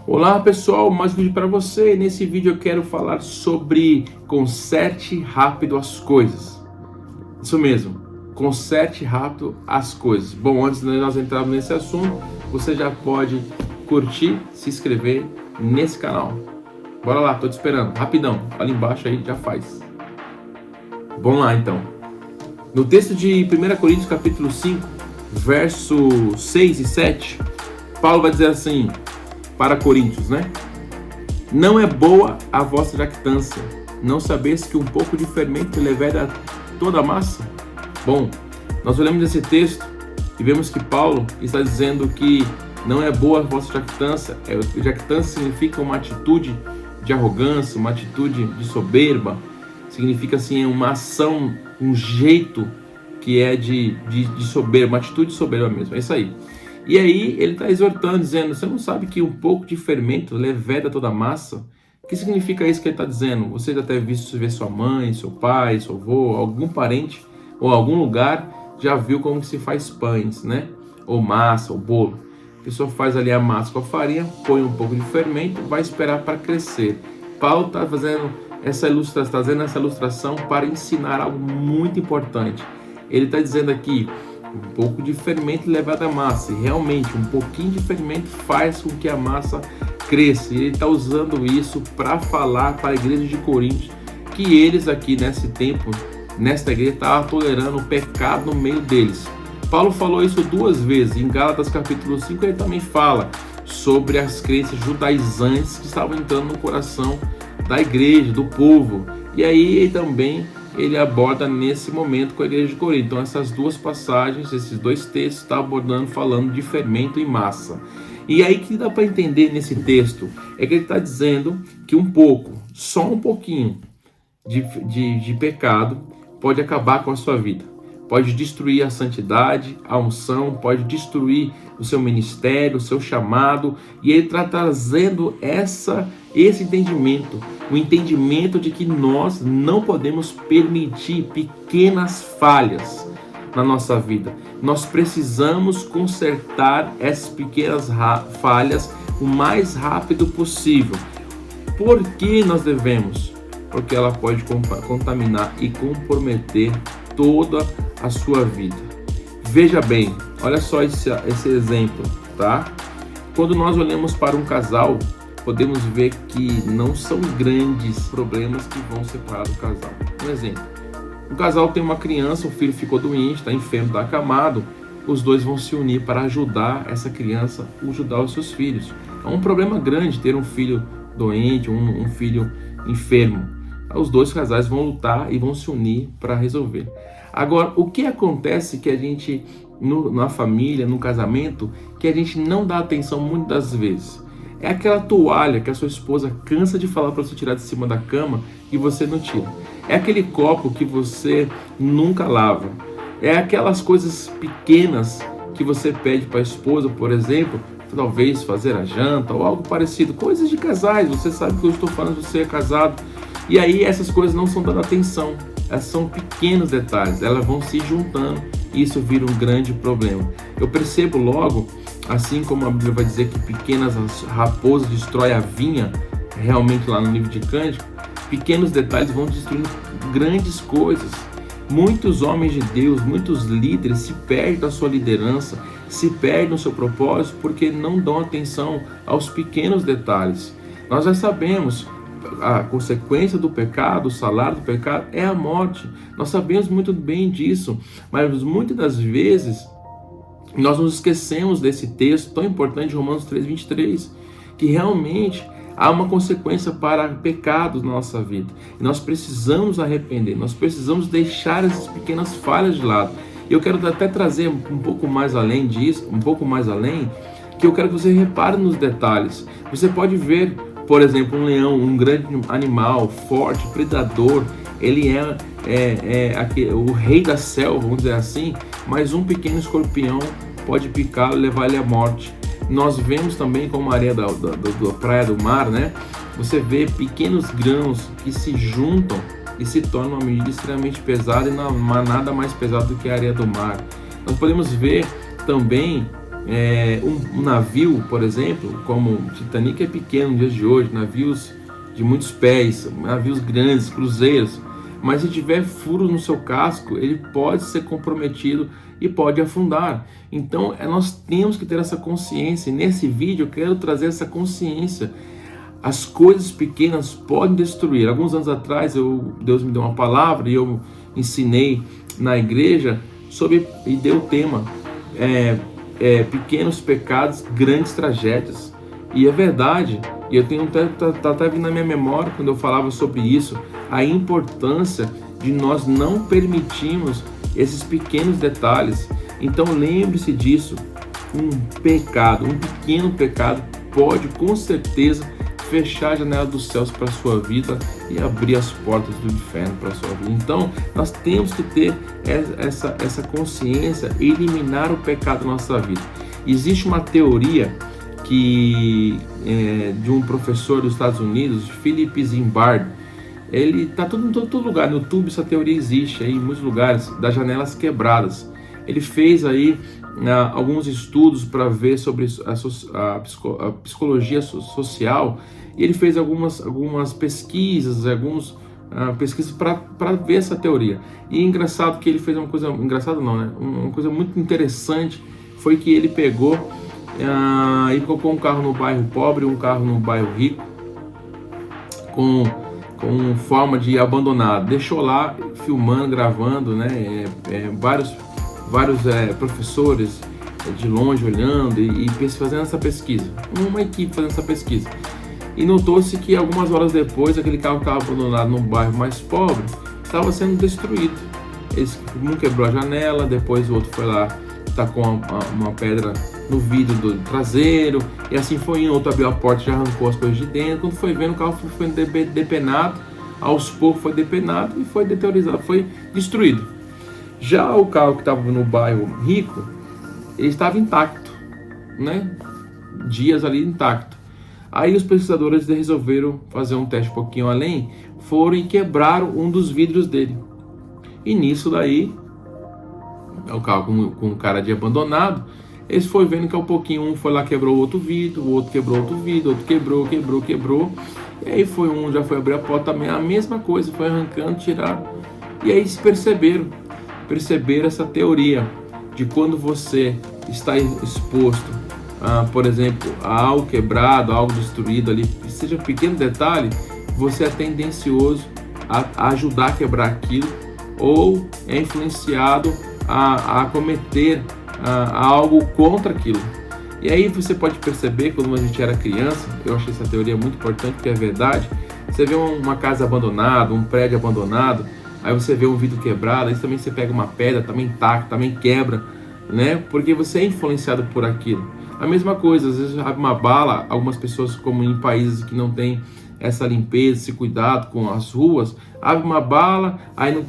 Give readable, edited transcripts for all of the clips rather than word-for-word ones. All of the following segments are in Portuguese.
Olá pessoal, mais um vídeo para você. Nesse vídeo eu quero falar sobre conserte rápido as coisas. Isso mesmo, conserte rápido as coisas. Bom, antes de nós entrarmos nesse assunto, você já pode curtir, se inscrever nesse canal. Bora lá, tô te esperando, rapidão, ali embaixo aí já faz. Vamos lá então. No texto de 1 Coríntios capítulo 5, verso 6 e 7, Paulo vai dizer assim para Coríntios, né? Não é boa a vossa jactância, não sabeis que um pouco de fermento leveda toda a massa? Bom, nós olhamos esse texto e vemos que Paulo está dizendo que não é boa a vossa jactância. Jactância significa uma atitude de arrogância, uma atitude de soberba, significa assim uma ação, um jeito que é de soberba, uma atitude de soberba mesmo, é isso aí. E aí ele está exortando, dizendo, você não sabe que um pouco de fermento leveda toda a massa? O que significa isso que ele está dizendo? Você já deve ver sua mãe, seu pai, seu avô, algum parente ou algum lugar já viu como que se faz pães, né? Ou massa, ou bolo. A pessoa faz ali a massa com a farinha, põe um pouco de fermento, vai esperar para crescer. Paulo está fazendo essa ilustração para ensinar algo muito importante. Ele está dizendo aqui, um pouco de fermento levado à massa, e realmente um pouquinho de fermento faz com que a massa cresça. E ele está usando isso para falar para a igreja de Corinto que eles aqui nesse tempo, nesta igreja, estavam tolerando o pecado no meio deles. Paulo falou isso duas vezes, em Gálatas capítulo 5 ele também fala sobre as crenças judaizantes que estavam entrando no coração da igreja, do povo. E aí também ele aborda nesse momento com a igreja de Corinto. Então essas duas passagens, esses dois textos estão abordando, falando de fermento e massa. E aí que dá para entender nesse texto é que ele está dizendo que um pouco, só um pouquinho de pecado pode acabar com a sua vida. Pode destruir a santidade, a unção, pode destruir o seu ministério, o seu chamado. E ele está trazendo esse entendimento, o entendimento de que nós não podemos permitir pequenas falhas na nossa vida. Nós precisamos consertar essas pequenas falhas o mais rápido possível. Por que nós devemos? Porque ela pode contaminar e comprometer toda a sua vida. Veja bem, olha só esse exemplo, tá? Quando nós olhamos para um casal, podemos ver que não são grandes problemas que vão separar o casal. Um exemplo, o casal tem uma criança, o filho ficou doente, está enfermo, está acamado, os dois vão se unir para ajudar essa criança, ajudar os seus filhos. É um problema grande ter um filho doente, um filho enfermo. Os dois casais vão lutar e vão se unir para resolver. Agora, o que acontece que a gente, na família, no casamento, que a gente não dá atenção muitas das vezes? É aquela toalha que a sua esposa cansa de falar para você tirar de cima da cama e você não tira. É aquele copo que você nunca lava. É aquelas coisas pequenas que você pede para a esposa, por exemplo, talvez fazer a janta ou algo parecido. Coisas de casais, você sabe que eu estou falando, você é casado. E aí essas coisas não são dando atenção, elas são pequenos detalhes, elas vão se juntando e isso vira um grande problema. Eu percebo logo, assim como a Bíblia vai dizer que pequenas raposas destroem a vinha, realmente lá no livro de Cântico, pequenos detalhes vão destruindo grandes coisas. Muitos homens de Deus, muitos líderes se perdem da sua liderança, se perdem no seu propósito porque não dão atenção aos pequenos detalhes. Nós já sabemos, a consequência do pecado, o salário do pecado é a morte. Nós sabemos muito bem disso, mas muitas das vezes nós nos esquecemos desse texto tão importante de Romanos 3:23, que realmente há uma consequência para pecados na nossa vida. E nós precisamos arrepender, nós precisamos deixar essas pequenas falhas de lado. Eu quero até trazer um pouco mais além disso, que eu quero que você repare nos detalhes. Você pode ver, por exemplo, um leão, um grande animal, forte, predador, ele é o rei da selva, vamos dizer assim, mas um pequeno escorpião pode picá-lo e levar ele à morte. Nós vemos também como a areia da praia do mar, né? Você vê pequenos grãos que se juntam e se tornam uma medida extremamente pesada e não há nada mais pesado do que a areia do mar. Nós podemos ver também Um navio, por exemplo, como o Titanic é pequeno nos dias de hoje, navios de muitos pés, navios grandes, cruzeiros, mas se tiver furo no seu casco, ele pode ser comprometido e pode afundar. Então nós temos que ter essa consciência, e nesse vídeo eu quero trazer essa consciência. As coisas pequenas podem destruir. Alguns anos atrás Deus me deu uma palavra e eu ensinei na igreja e deu o tema pequenos pecados, grandes tragédias. E é verdade, e eu tenho até vindo na minha memória quando eu falava sobre isso, a importância de nós não permitirmos esses pequenos detalhes. Então lembre-se disso, um pequeno pecado pode com certeza fechar a janela dos céus para a sua vida e abrir as portas do inferno para a sua vida. Então nós temos que ter essa consciência e eliminar o pecado da nossa vida. Existe uma teoria de um professor dos Estados Unidos, Philip Zimbardo. Ele está em todo lugar, no YouTube essa teoria existe aí, em muitos lugares, das janelas quebradas. Ele fez aí alguns estudos para ver sobre a psicologia social, e ele fez algumas pesquisas, pesquisas para ver essa teoria. E é engraçado que ele fez uma coisa, engraçado não, né? Uma coisa muito interessante foi que ele pegou e colocou um carro no bairro pobre e um carro no bairro rico, com forma de abandonado, deixou lá filmando, gravando, né? Vários professores de longe olhando e fazendo essa pesquisa, uma equipe fazendo essa pesquisa, e notou-se que algumas horas depois aquele carro que estava abandonado no bairro mais pobre estava sendo destruído. Um quebrou a janela, depois o outro foi lá, tacou uma pedra no vidro do traseiro, e assim foi indo. Outro abriu a porta e já arrancou as coisas de dentro. Quando foi vendo, o carro foi depenado, aos poucos foi depenado e foi deteriorizado, foi destruído. Já o carro que estava no bairro rico, ele estava intacto, né? Dias ali intacto. Aí os pesquisadores resolveram fazer um teste um pouquinho além, foram e quebraram um dos vidros dele. E nisso daí, o carro com cara de abandonado, eles foram vendo que ao pouquinho um foi lá, quebrou outro vidro, o outro quebrou outro vidro, outro quebrou. E aí já foi abrir a porta também, a mesma coisa, foi arrancando, tirando. E aí se perceberam essa teoria de quando você está exposto por exemplo, a algo quebrado, algo destruído ali, seja um pequeno detalhe, você é tendencioso a ajudar a quebrar aquilo, ou é influenciado a cometer algo contra aquilo. E aí você pode perceber, quando a gente era criança, eu achei essa teoria muito importante, porque é verdade. Você vê uma casa abandonada, um prédio abandonado, aí você vê um vidro quebrado, aí também você pega uma pedra, também taca, também quebra, né? Porque você é influenciado por aquilo. A mesma coisa, às vezes abre uma bala, algumas pessoas, como em países que não tem essa limpeza, esse cuidado com as ruas, abre uma bala, aí não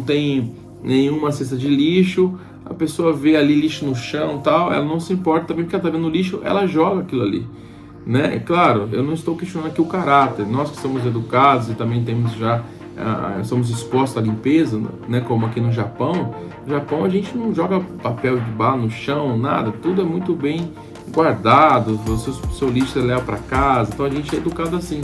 tem nenhuma cesta de lixo, a pessoa vê ali lixo no chão, tal, ela não se importa também, porque ela está vendo lixo, ela joga aquilo ali, né? Claro, eu não estou questionando aqui o caráter, nós que somos educados e também temos somos expostos à limpeza, né? Como aqui no Japão. No Japão a gente não joga papel de bala no chão, nada, tudo é muito bem guardado, o seu lixo você leva para casa, então a gente é educado assim.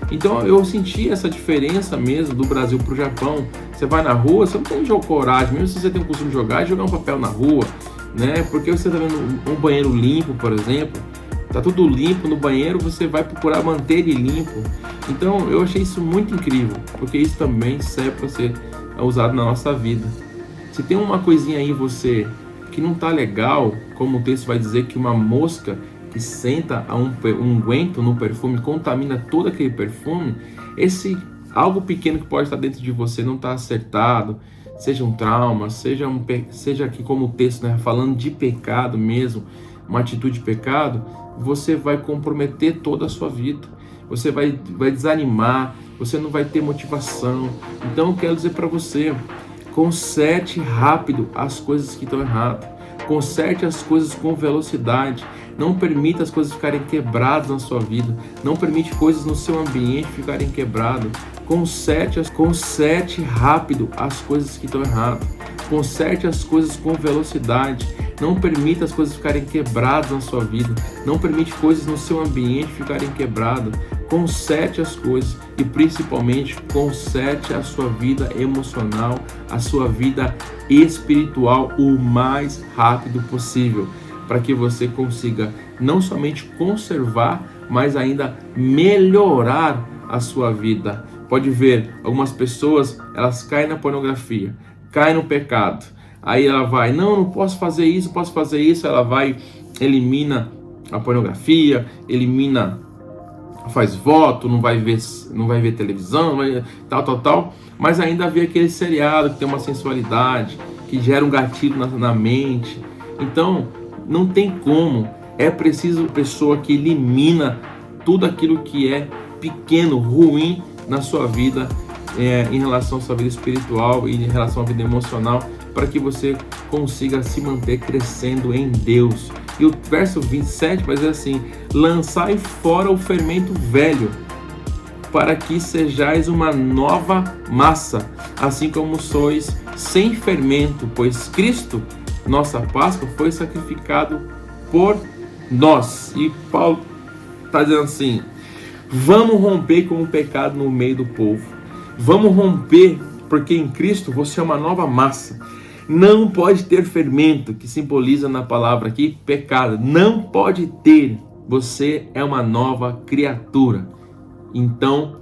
Então eu senti essa diferença mesmo do Brasil para o Japão. Você vai na rua, você não tem coragem, mesmo se você tem o costume de jogar um papel na rua, né? Porque você está vendo um banheiro limpo, por exemplo, tá tudo limpo no banheiro, você vai procurar manter ele limpo. Então eu achei isso muito incrível, porque isso também serve para ser usado na nossa vida. Se tem uma coisinha aí em você que não tá legal, como o texto vai dizer que uma mosca que senta a um unguento no perfume contamina todo aquele perfume, esse algo pequeno que pode estar dentro de você não está acertado, seja um trauma, seja aqui como o texto, né, falando de pecado mesmo, uma atitude de pecado, você vai comprometer toda a sua vida, você vai desanimar, você não vai ter motivação. Então eu quero dizer para você, conserte rápido as coisas que estão erradas, conserte as coisas com velocidade, não permita as coisas ficarem quebradas na sua vida, não permite coisas no seu ambiente ficarem quebradas, conserte rápido as coisas que estão erradas, conserte as coisas com velocidade, Não permita as coisas ficarem quebradas na sua vida. Não permite coisas no seu ambiente ficarem quebradas. Conserte as coisas e principalmente conserte a sua vida emocional, a sua vida espiritual o mais rápido possível, para que você consiga não somente conservar, mas ainda melhorar a sua vida. Pode ver, algumas pessoas, elas caem na pornografia, caem no pecado. Aí ela vai, não posso fazer isso, ela vai, elimina a pornografia, faz voto, não vai ver televisão, tal, mas ainda vê aquele seriado que tem uma sensualidade, que gera um gatilho na mente. Então, não tem como, é preciso pessoa que elimina tudo aquilo que é pequeno, ruim na sua vida, em relação à sua vida espiritual e em relação à vida emocional, para que você consiga se manter crescendo em Deus. E o verso 27 vai dizer assim: lançai fora o fermento velho, para que sejais uma nova massa, assim como sois sem fermento, pois Cristo, nossa Páscoa, foi sacrificado por nós. E Paulo está dizendo assim: vamos romper com o pecado no meio do povo. Vamos romper, porque em Cristo você é uma nova massa. Não pode ter fermento, que simboliza na palavra aqui pecado. Não pode ter. Você é uma nova criatura. Então,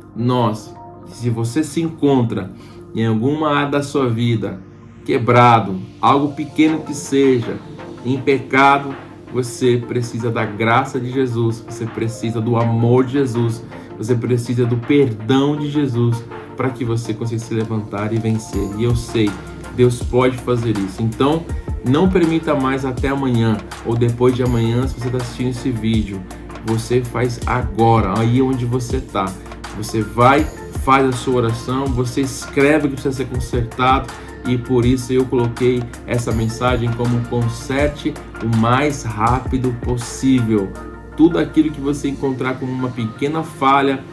se você se encontra em alguma área da sua vida quebrado, algo pequeno que seja, em pecado, você precisa da graça de Jesus, você precisa do amor de Jesus, você precisa do perdão de Jesus, para que você consiga se levantar e vencer. E eu sei, Deus pode fazer isso. Então, não permita mais até amanhã ou depois de amanhã. Se você está assistindo esse vídeo, você faz agora, aí onde você está. Você vai, faz a sua oração, você escreve o que precisa ser consertado. E por isso eu coloquei essa mensagem como: conserte o mais rápido possível. Tudo aquilo que você encontrar como uma pequena falha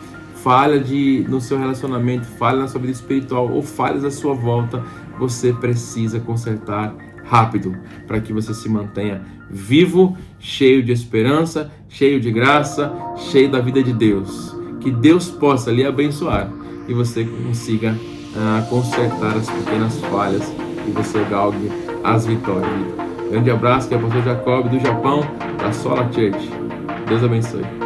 no seu relacionamento, falha na sua vida espiritual ou falhas à sua volta, você precisa consertar rápido, para que você se mantenha vivo, cheio de esperança, cheio de graça, cheio da vida de Deus. Que Deus possa lhe abençoar e você consiga consertar as pequenas falhas e você galgue as vitórias. Grande abraço, que é o pastor Jacob do Japão, da Sola Church. Deus abençoe.